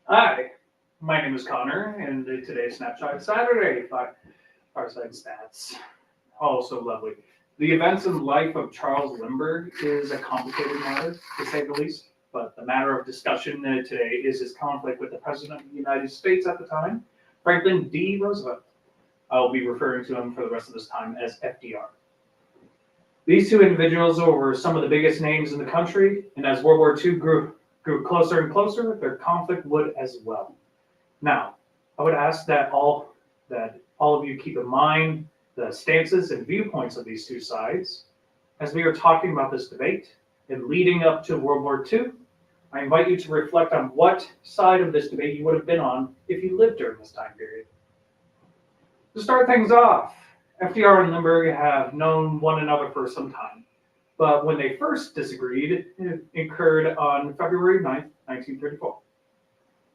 Hi, my name is Connor, and today's Snapshot is Saturday, Fireside Spats. Also lovely. The events and life of Charles Lindbergh is a complicated matter, to say the least, but the matter of discussion today is his conflict with the President of the United States at the time, Franklin D. Roosevelt. I'll be referring to him for the rest of this time as FDR. These two individuals were some of the biggest names in the country, and as World War II grew closer and closer, their conflict would as well. Now, I would ask that all of you keep in mind the stances and viewpoints of these two sides. As we are talking about this debate and leading up to World War II, I invite you to reflect on what side of this debate you would have been on if you lived during this time period. To start things off, FDR and Lindbergh have known one another for some time, but when they first disagreed, it occurred on February 9th, 1934,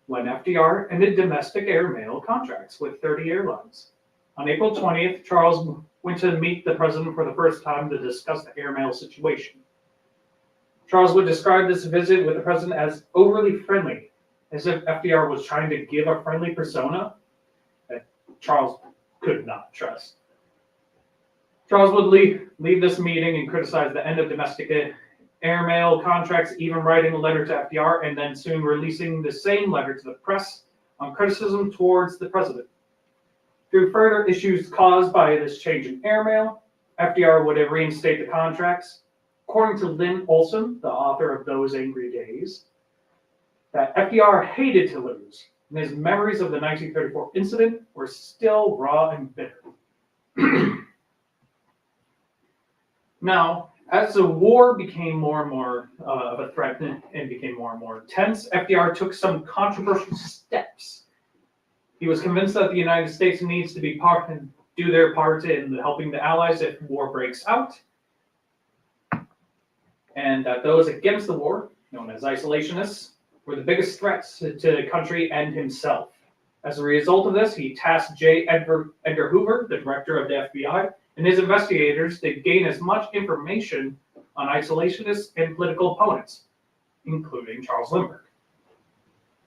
when FDR ended domestic airmail contracts with 30 airlines. On April 20th, Charles went to meet the president for the first time to discuss the airmail situation. Charles would describe this visit with the president as overly friendly, as if FDR was trying to give a friendly persona that Charles could not trust. Charles would leave this meeting and criticize the end of domestic airmail contracts, even writing a letter to FDR and then soon releasing the same letter to the press on criticism towards the president. Through further issues caused by this change in airmail, FDR would reinstate the contracts. According to Lynn Olson, the author of Those Angry Days, that FDR hated to lose, and his memories of the 1934 incident were still raw and bitter. Now, as the war became more and more of a threat and became more and more intense, FDR took some controversial steps. He was convinced that the United States needs to do their part in helping the Allies if war breaks out, and that those against the war, known as isolationists, were the biggest threats to the country and himself. As a result of this, he tasked J. Edgar Hoover, the director of the FBI, and his investigators to gain as much information on isolationists and political opponents, including Charles Lindbergh.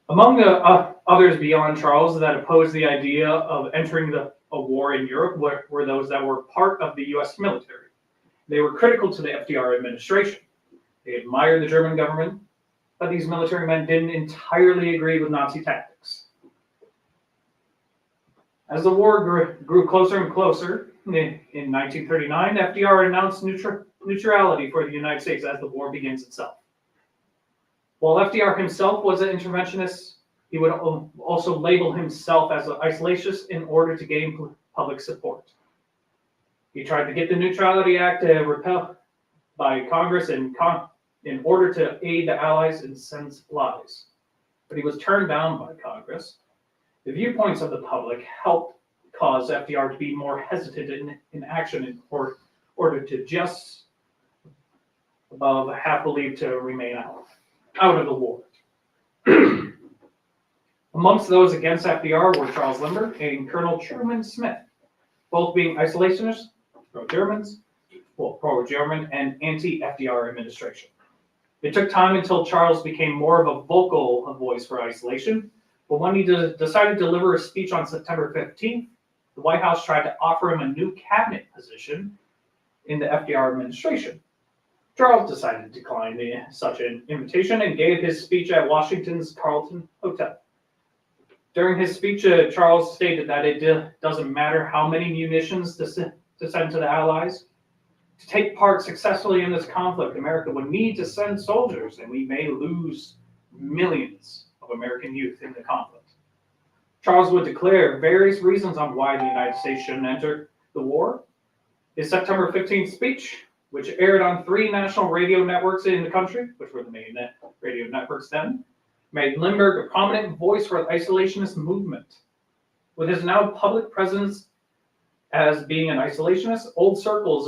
Among the others beyond Charles that opposed the idea of entering a war in Europe were those that were part of the U.S. military. They were critical to the FDR administration. They admired the German government, but these military men didn't entirely agree with Nazi tactics. As the war grew closer and closer, in 1939, FDR announced neutrality for the United States as the war begins itself. While FDR himself was an interventionist, he would also label himself as an isolationist in order to gain public support. He tried to get the Neutrality Act repealed by Congress in order to aid the Allies and send supplies, but he was turned down by Congress. The viewpoints of the public helped cause FDR to be more hesitant in action in order to just above half believed to remain out of the war. Amongst those against FDR were Charles Lindbergh and Colonel Truman Smith, both being isolationists, pro-German and anti-FDR administration. It took time until Charles became more of a vocal voice for isolation, but when he decided to deliver a speech on September 15th, the White House tried to offer him a new cabinet position in the FDR administration. Charles decided to decline such an invitation and gave his speech at Washington's Carlton Hotel. During his speech, Charles stated that it doesn't matter how many munitions to send to the Allies. To take part successfully in this conflict, America would need to send soldiers, and we may lose millions of American youth in the conflict. Charles would declare various reasons on why the United States shouldn't enter the war. His September 15th speech, which aired on 3 national radio networks in the country, which were the main radio networks then, made Lindbergh a prominent voice for the isolationist movement. With his now public presence as being an isolationist, old circles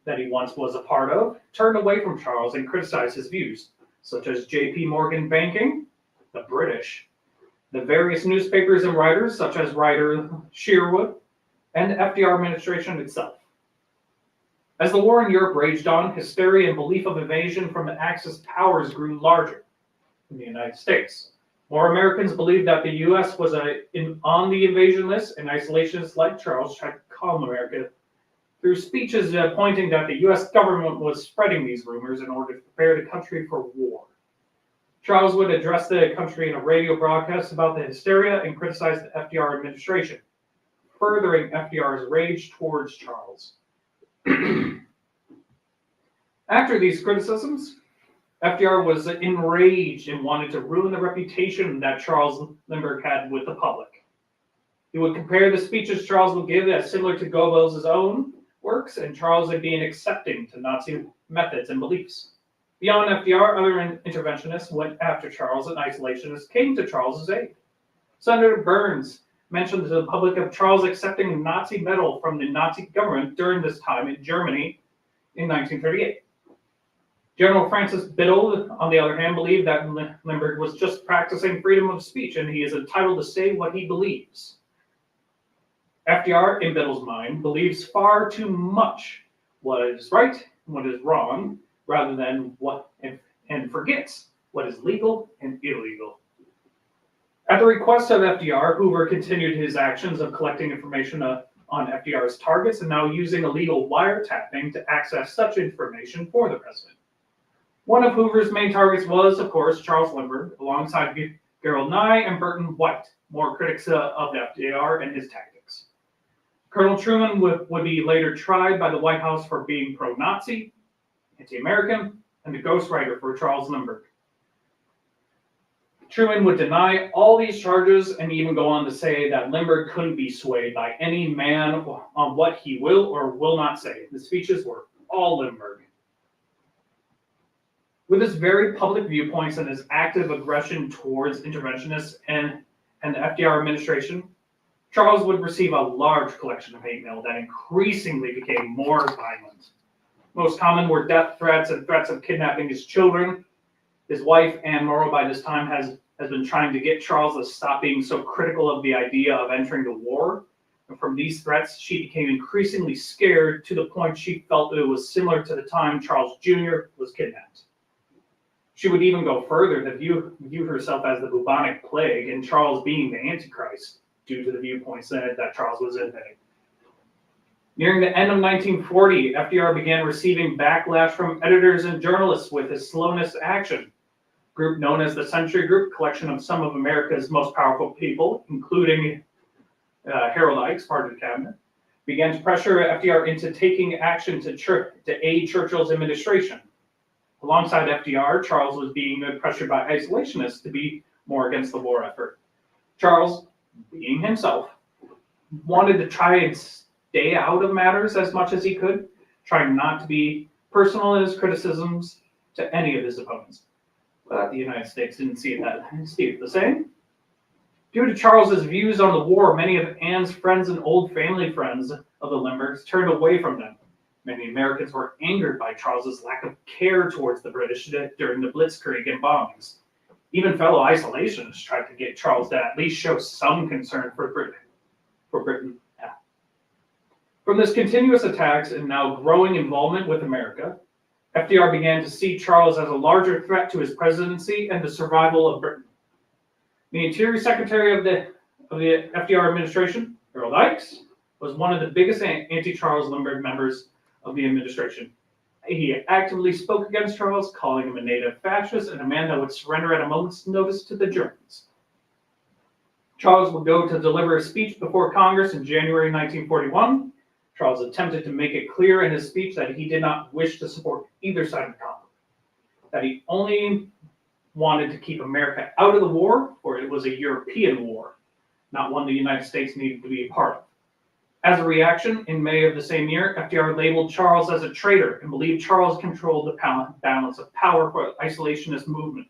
that he once was a part of turned away from Charles and criticized his views, such as J.P. Morgan banking, the British, the various newspapers and writers, such as writer Sherwood, and the FDR administration itself. As the war in Europe raged on, hysteria and belief of invasion from the Axis powers grew larger in the United States. More Americans believed that the U.S. was on the invasion list, and isolationists like Charles tried to calm America through speeches pointing that the U.S. government was spreading these rumors in order to prepare the country for war. Charles would address the country in a radio broadcast about the hysteria and criticize the FDR administration, furthering FDR's rage towards Charles. After these criticisms, FDR was enraged and wanted to ruin the reputation that Charles Lindbergh had with the public. He would compare the speeches Charles would give as similar to Goebbels' own works, and Charles would be accepting to Nazi methods and beliefs. Beyond FDR, other interventionists went after Charles, and isolationists came to Charles's aid. Senator Burns mentioned to the public of Charles accepting a Nazi medal from the Nazi government during this time in Germany in 1938. General Francis Biddle, on the other hand, believed that Lindbergh was just practicing freedom of speech and he is entitled to say what he believes. FDR, in Biddle's mind, believes far too much what is right and what is wrong, rather than and forgets what is legal and illegal. At the request of FDR, Hoover continued his actions of collecting information on FDR's targets and now using illegal wiretapping to access such information for the president. One of Hoover's main targets was, of course, Charles Lindbergh, alongside Gerald Nye and Burton White, more critics of FDR and his tactics. Colonel Truman would be later tried by the White House for being pro-Nazi, anti-American, and the ghostwriter for Charles Lindbergh. Truman would deny all these charges and even go on to say that Lindbergh couldn't be swayed by any man on what he will or will not say. The speeches were all Lindbergh. With his very public viewpoints and his active aggression towards interventionists and the FDR administration, Charles would receive a large collection of hate mail that increasingly became more violent. Most common were death threats and threats of kidnapping his children. His wife, Anne Morrow, by this time has been trying to get Charles to stop being so critical of the idea of entering the war. And from these threats, she became increasingly scared to the point she felt that it was similar to the time Charles Jr. was kidnapped. She would even go further to view herself as the bubonic plague and Charles being the Antichrist due to the viewpoints that Charles was inventing. Nearing the end of 1940, FDR began receiving backlash from editors and journalists with his slowness to action. A group known as the Century Group, collection of some of America's most powerful people, including Harold Ikes, part of the cabinet, began to pressure FDR into taking action to aid Churchill's administration. Alongside FDR, Charles was being pressured by isolationists to be more against the war effort. Charles, being himself, wanted to try and stay out of matters as much as he could, trying not to be personal in his criticisms to any of his opponents. But the United States didn't see it the same. Due to Charles's views on the war, many of Anne's friends and old family friends of the Lindberghs turned away from them. Many Americans were angered by Charles's lack of care towards the British during the Blitzkrieg and bombings. Even fellow isolationists tried to get Charles to at least show some concern for Britain. From this continuous attacks and now growing involvement with America, FDR began to see Charles as a larger threat to his presidency and the survival of Britain. The Interior Secretary of the FDR administration, Harold Ikes, was one of the biggest anti-Charles Lindbergh members of the administration. He actively spoke against Charles, calling him a native fascist and a man that would surrender at a moment's notice to the Germans. Charles would go to deliver a speech before Congress in January 1941. Charles attempted to make it clear in his speech that he did not wish to support either side of the conflict, that he only wanted to keep America out of the war, for it was a European war, not one the United States needed to be a part of. As a reaction, in May of the same year, FDR labeled Charles as a traitor and believed Charles controlled the balance of power for the isolationist movement.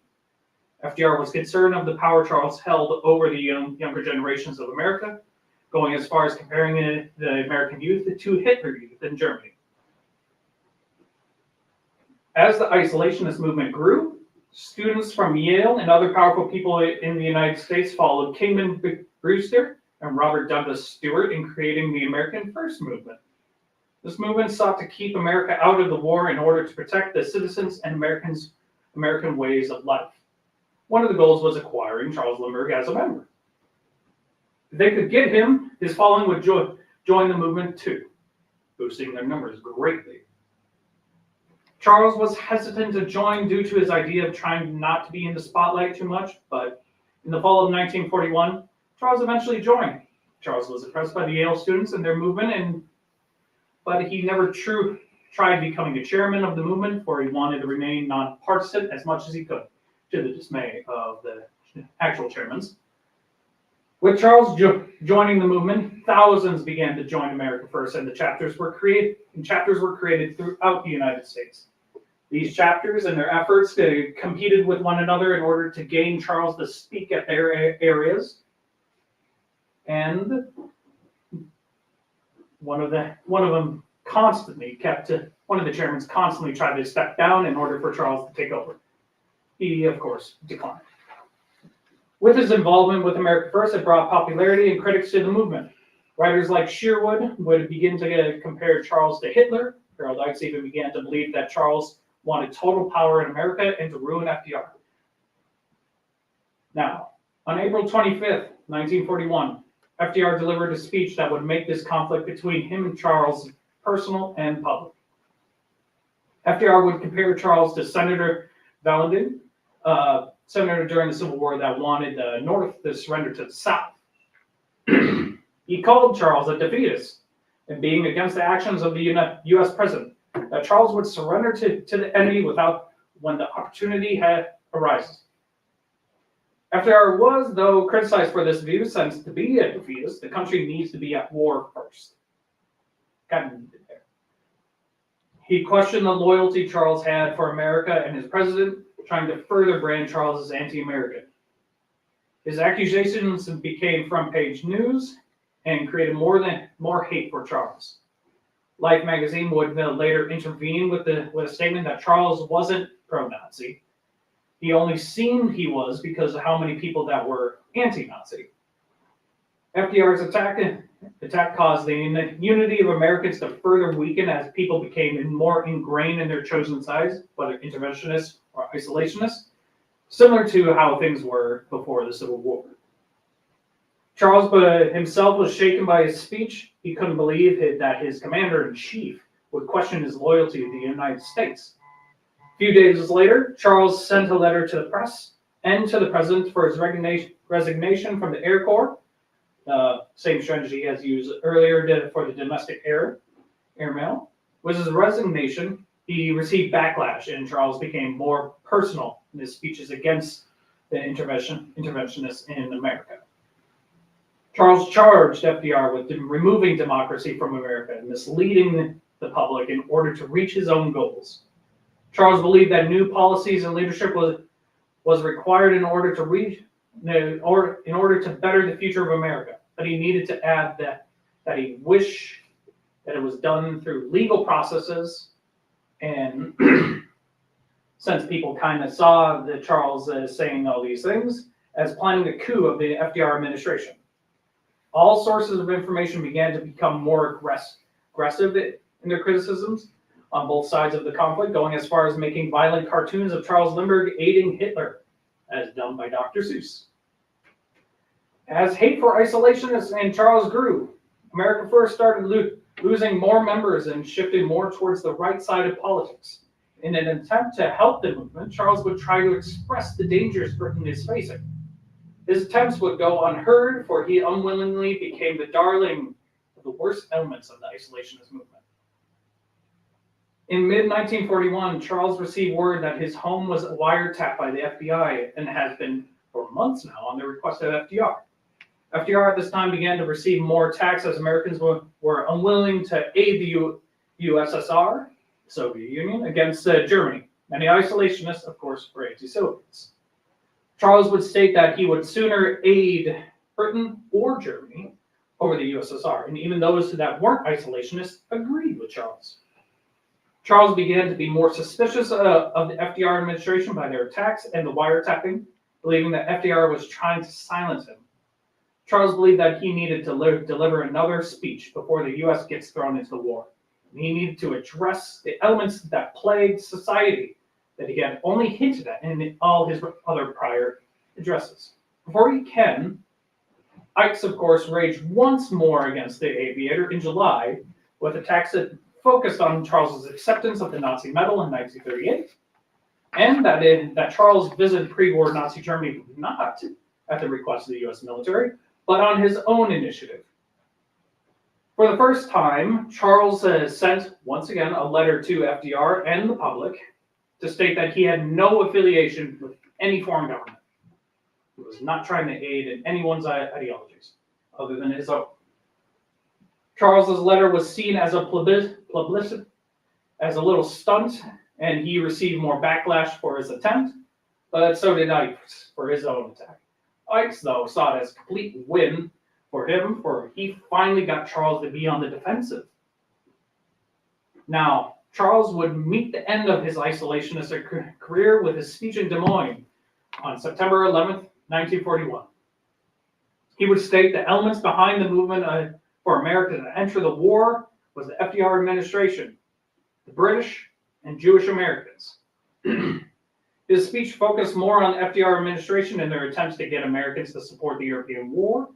FDR was concerned of the power Charles held over the younger generations of America, going as far as comparing the American youth to Hitler youth in Germany. As the isolationist movement grew, students from Yale and other powerful people in the United States followed Kingman Brewster and Robert Douglas Stewart in creating the American First Movement. This movement sought to keep America out of the war in order to protect the citizens and American ways of life. One of the goals was acquiring Charles Lindbergh as a member. If they could get him, his following would join the movement too, boosting their numbers greatly. Charles was hesitant to join due to his idea of trying not to be in the spotlight too much, but in the fall of 1941, Charles eventually joined. Charles was impressed by the Yale students and their movement, but he never tried becoming a chairman of the movement, for he wanted to remain nonpartisan as much as he could, to the dismay of the actual chairmen. With Charles joining the movement, thousands began to join America First, and chapters were created throughout the United States. These chapters and their efforts competed with one another in order to gain Charles to speak at their areas. And one of the chairmen constantly tried to step down in order for Charles to take over. He, of course, declined. With his involvement with America First, it brought popularity and critics to the movement. Writers like Sherwood would begin to compare Charles to Hitler. Harold Ickes even began to believe that Charles wanted total power in America and to ruin FDR. Now, on April 25th, 1941, FDR delivered a speech that would make this conflict between him and Charles personal and public. FDR would compare Charles to Senator Vallandigham, senator during the Civil War that wanted the North to surrender to the South. He called Charles a defeatist and being against the actions of the U.S. president, that Charles would surrender to the enemy when the opportunity arises. FDR was, though, criticized for this view, since to be a defeatist, the country needs to be at war first. He questioned the loyalty Charles had for America and his president, trying to further brand Charles as anti-American. His accusations became front-page news and created more hate for Charles. Life magazine would later intervene with a statement that Charles wasn't pro-Nazi. He only seemed he was because of how many people that were anti-Nazi. FDR's attack caused the unity of Americans to further weaken as people became more ingrained in their chosen sides, whether interventionists or isolationists, similar to how things were before the Civil War. Charles himself was shaken by his speech. He couldn't believe that his commander-in-chief would question his loyalty to the United States. A few days later, Charles sent a letter to the press and to the president for his resignation from the Air Corps, same strategy as used earlier for the domestic airmail. With his resignation, he received backlash, and Charles became more personal in his speeches against the interventionists in America. Charles charged FDR with removing democracy from America and misleading the public in order to reach his own goals. Charles believed that new policies and leadership was required in order to better the future of America, but he needed to add that he wished that it was done through legal processes, and since people kind of saw that Charles saying all these things as planning a coup of the FDR administration. All sources of information began to become more aggressive in their criticisms on both sides of the conflict, going as far as making violent cartoons of Charles Lindbergh aiding Hitler, as done by Dr. Seuss. As hate for isolationists and Charles grew, America First started losing more members and shifted more towards the right side of politics. In an attempt to help the movement, Charles would try to express the dangers Britain is facing. His attempts would go unheard, for he unwillingly became the darling of the worst elements of the isolationist movement. In mid-1941, Charles received word that his home was wiretapped by the FBI and has been for months now on the request of FDR. FDR at this time began to receive more attacks as Americans were unwilling to aid the USSR, Soviet Union, against Germany. Many isolationists, of course, were anti-Soviets. Charles would state that he would sooner aid Britain or Germany over the USSR, and even those that weren't isolationists agreed with Charles. Charles began to be more suspicious of the FDR administration by their attacks and the wiretapping, believing that FDR was trying to silence him. Charles believed that he needed to deliver another speech before the U.S. gets thrown into the war. And he needed to address the elements that plagued society that he had only hinted at in all his other prior addresses. Before he can, Ike's, of course, raged once more against the aviator in July with attacks that focused on Charles's acceptance of the Nazi medal in 1938, and that Charles visited pre-war Nazi Germany not at the request of the U.S. military, but on his own initiative. For the first time, Charles sent, once again, a letter to FDR and the public to state that he had no affiliation with any foreign government. He was not trying to aid in anyone's ideologies, other than his own. Charles's letter was seen as a publicity, as a little stunt, and he received more backlash for his attempt, but so did Ike for his own attack. Ike, though, saw it as a complete win for him, for he finally got Charles to be on the defensive. Now, Charles would meet the end of his isolationist career with his speech in Des Moines on September 11th, 1941. He would state the elements behind the movement for America to enter the war was the FDR administration, the British, and Jewish Americans. His speech focused more on the FDR administration and their attempts to get Americans to support the European war.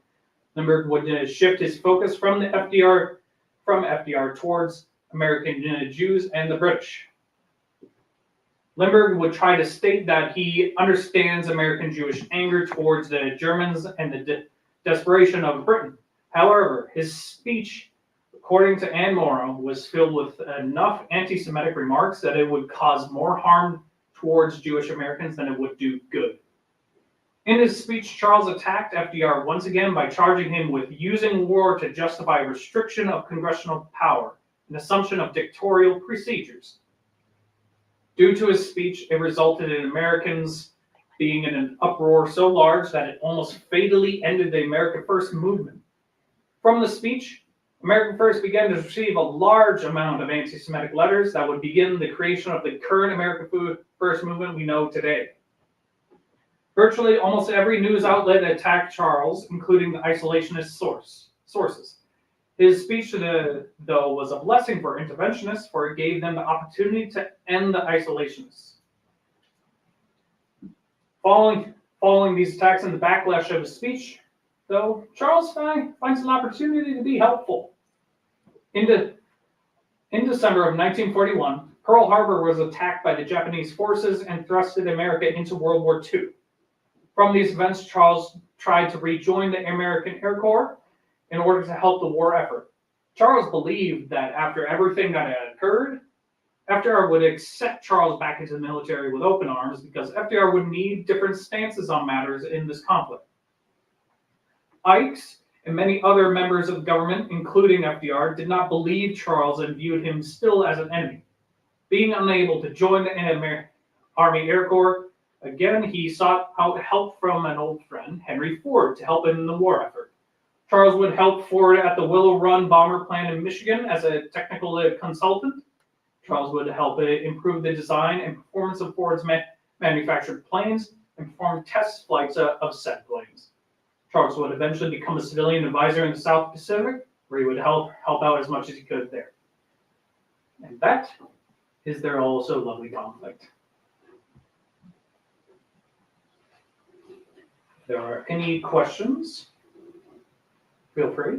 Lindbergh would shift his focus from FDR towards American Jews and the British. Lindbergh would try to state that he understands American Jewish anger towards the Germans and the desperation of Britain. However, his speech, according to Anne Morrow, was filled with enough anti-Semitic remarks that it would cause more harm towards Jewish Americans than it would do good. In his speech, Charles attacked FDR once again by charging him with using war to justify restriction of congressional power, an assumption of dictatorial procedures. Due to his speech, it resulted in Americans being in an uproar so large that it almost fatally ended the America First movement. From the speech, America First began to receive a large amount of anti-Semitic letters that would begin the creation of the current America First movement we know today. Virtually almost every news outlet attacked Charles, including the isolationist sources. His speech, though, was a blessing for interventionists, for it gave them the opportunity to end the isolationists. Following these attacks and the backlash of his speech, though, Charles finds an opportunity to be helpful. In December of 1941, Pearl Harbor was attacked by the Japanese forces and thrusted America into World War II. From these events, Charles tried to rejoin the American Air Corps in order to help the war effort. Charles believed that after everything that had occurred, FDR would accept Charles back into the military with open arms because FDR would need different stances on matters in this conflict. Ike's and many other members of the government, including FDR, did not believe Charles and viewed him still as an enemy. Being unable to join the Army Air Corps, again, he sought out help from an old friend, Henry Ford, to help him in the war effort. Charles would help Ford at the Willow Run bomber plant in Michigan as a technical consultant. Charles would help improve the design and performance of Ford's manufactured planes and perform test flights of said planes. Charles would eventually become a civilian advisor in the South Pacific, where he would help out as much as he could there. And that is their also lovely conflict. If there are any questions, feel free.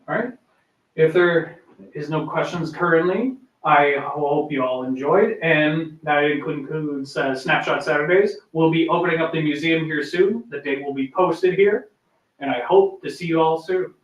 All right. If there is no questions currently, I hope you all enjoyed, and that includes Snapshot Saturdays. We'll be opening up the museum here soon. The date will be posted here, and I hope to see you all soon.